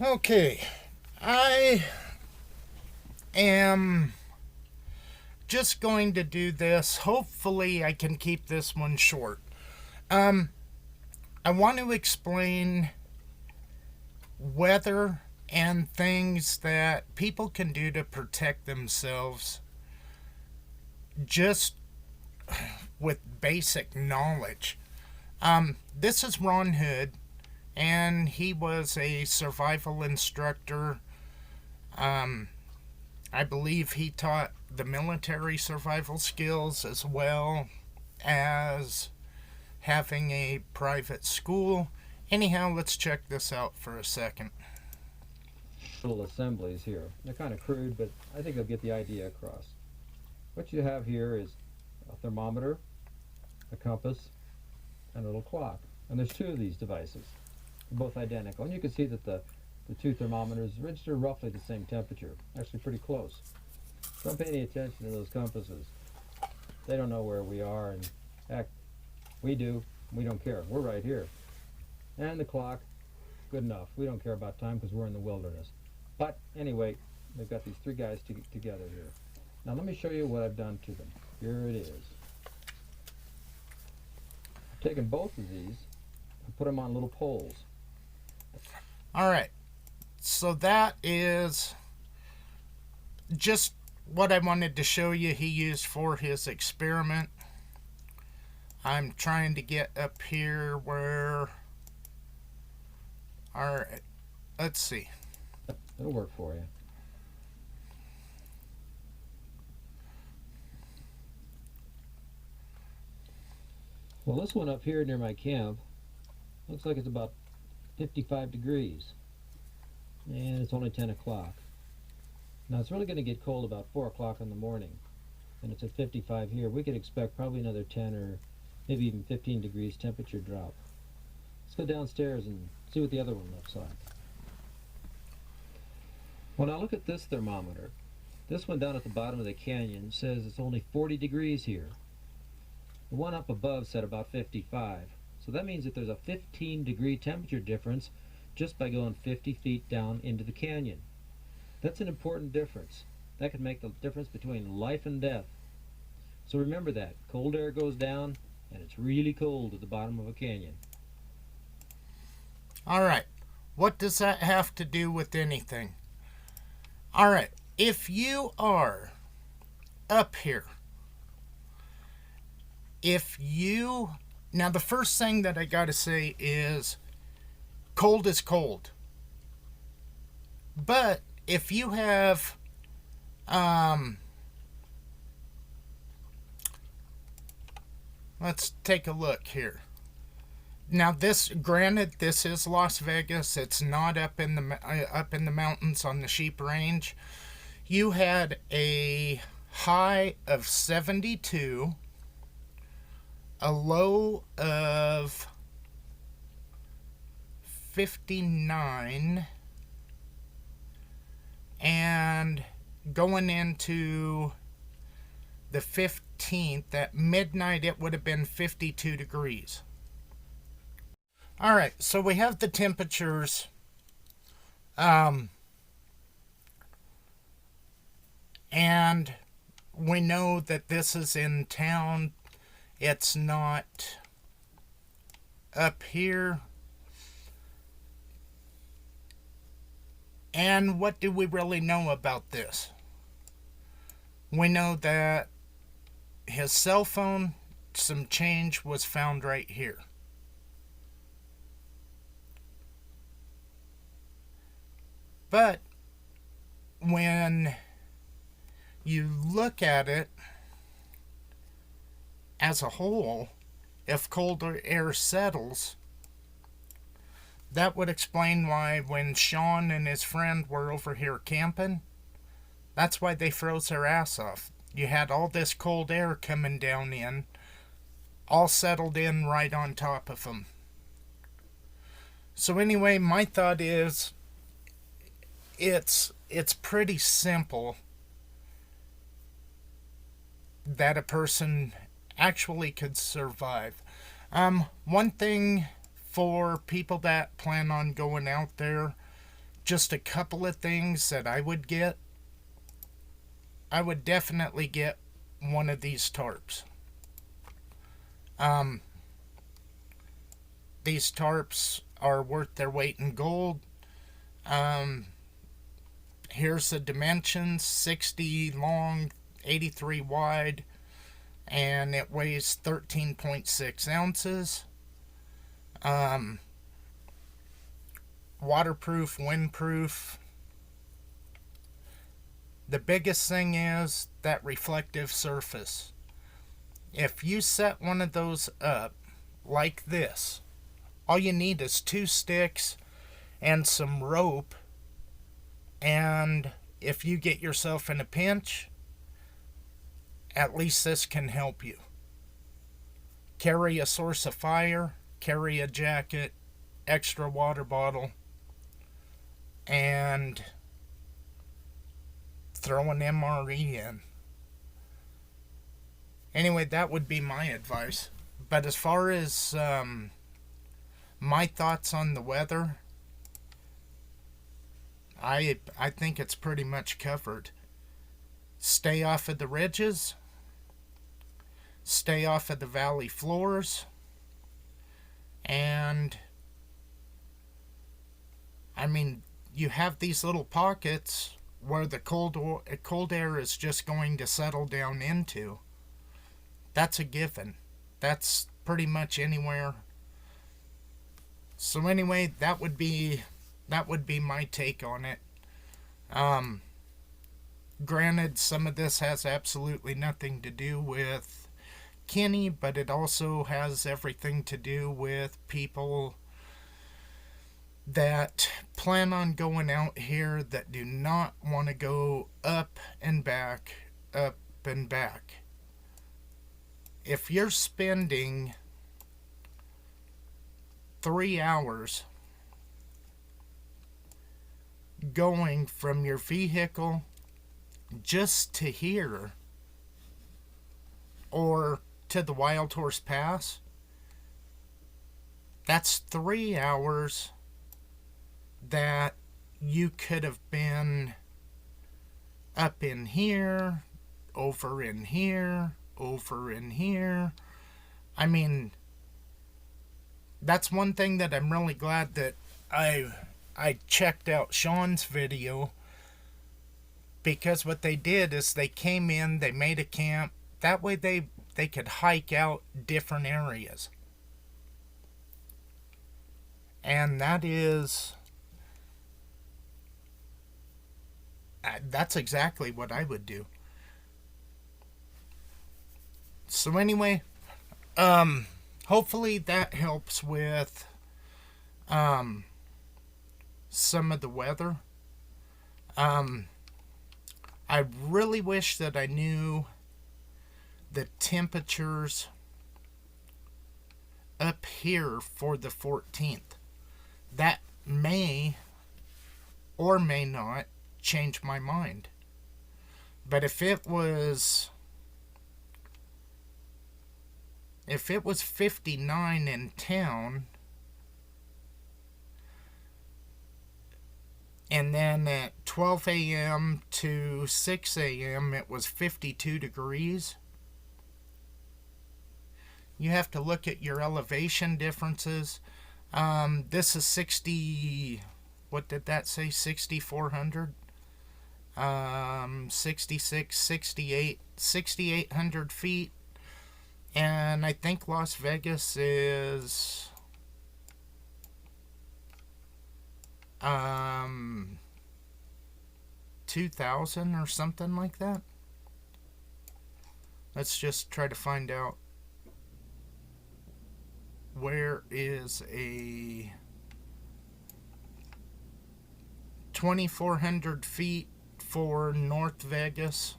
Okay, I am just going to do this. Hopefully, I can keep this one short. Um, I want to explain weather and things that people can do to protect themselves just with basic knowledge. This is Ron Hood, and he was a survival instructor. Um, I believe he taught the military survival skills as well as having a private school. Anyhow, let's check this out for a second. Little assemblies here. They're kind of crude, but I think they'll get the idea across. What you have here is a thermometer, a compass, and a little clock. And there's two of these devices, both identical. And you can see that the two thermometers register roughly the same temperature, actually pretty close. Don't pay any attention to those compasses. They don't know where we are, and heck, we do. We don't care. We're right here. And the clock, good enough. We don't care about time because we're in the wilderness. But anyway, they've got these three guys together here. Now let me show you what I've done to them. Here it is. I've taken both of these and put them on little poles. All right, so that is just what I wanted to show you he used for his experiment. I'm trying to get up here where, all right, let's see. It'll work for you. Well, this one up here near my camp looks like it's about 55 degrees. And it's only 10 o'clock. Now it's really going to get cold about 4 o'clock in the morning. And it's at 55 here. We could expect probably another 10 or maybe even 15 degrees temperature drop. Let's go downstairs and see what the other one looks like. When I look at this thermometer, this one down at the bottom of the canyon says it's only 40 degrees here. The one up above said about 55. So that means that there's a 15-degree temperature difference just by going 50 feet down into the canyon. That's an important difference. That could make the difference between life and death. So remember that. Cold air goes down, and it's really cold at the bottom of a canyon. All right, what does that have to do with anything? All right, if you are up here, now the first thing that I gotta say is cold is cold. But if you have, let's take a look here. Now, granted, this is Las Vegas. It's not up in the mountains on the Sheep Range. You had a high of 72, a low of 59, and going into the 15th at midnight, it would have been 52 degrees. All right, so we have the temperatures. And we know that this is in town. It's not up here. And what do we really know about this? We know that his cell phone, some change was found right here. But when you look at it as a whole, if colder air settles, that would explain why when Sean and his friend were over here camping, that's why they froze their ass off. You had all this cold air coming down in, all settled in right on top of them. So anyway, my thought is it's pretty simple that a person actually could survive. One thing for people that plan on going out there, just a couple of things that I would get. I would definitely get one of these tarps. Um, these tarps are worth their weight in gold. Um, here's the dimensions: 60 long, 83 wide, and it weighs 13.6 ounces. Um, waterproof, windproof. The biggest thing is that reflective surface. If you set one of those up like this, all you need is 2 sticks and some rope, and if you get yourself in a pinch, at least this can help you. Carry a source of fire, carry a jacket, extra water bottle, and throw an MRE in. Anyway, that would be my advice. But as far as my thoughts on the weather, I think it's pretty much covered. Stay off of the ridges. Stay off of the valley floors. And I mean, you have these little pockets where the cold air is just going to settle down into. That's a given. That's pretty much anywhere. So anyway, that would be my take on it. Granted, some of this has absolutely nothing to do with Kenny, but it also has everything to do with people that plan on going out here that do not want to go up and back, up and back. If you're spending 3 hours going from your vehicle just to here or to the Wild Horse Pass, that's 3 hours that you could have been up in here, over in here, over in here. I mean, that's one thing that I'm really glad that I checked out Sean's video, because what they did is they came in, they made a camp. That way they could hike out different areas. And that's exactly what I would do. So anyway, hopefully that helps with some of the weather. I really wish that I knew the temperatures up here for the 14th. That may or may not change my mind. But if it was 59 in town, and then at 12 a.m. to 6 a.m. it was 52 degrees, you have to look at your elevation differences. This is 60, what did that say, 6,400? 66, 68, 6,800 feet. And I think Las Vegas is 2,000 or something like that. Let's just try to find out. Where is a 2,400 feet for North Vegas?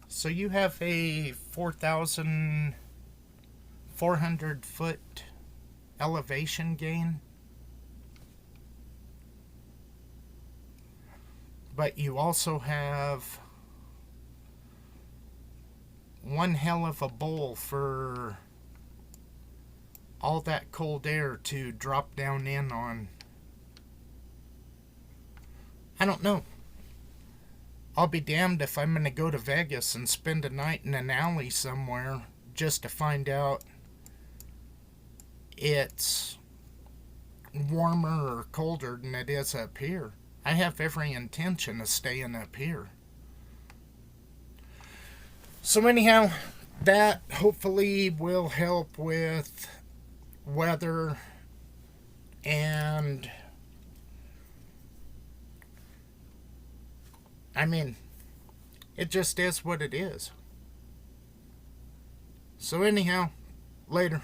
So you have a 4,400 foot elevation gain. But you also have one hell of a bowl for all that cold air to drop down in on. I don't know. I'll be damned if I'm going to go to Vegas and spend a night in an alley somewhere just to find out it's warmer or colder than it is up here. I have every intention of staying up here. So anyhow, that hopefully will help with weather and I mean, it just is what it is. So anyhow, later.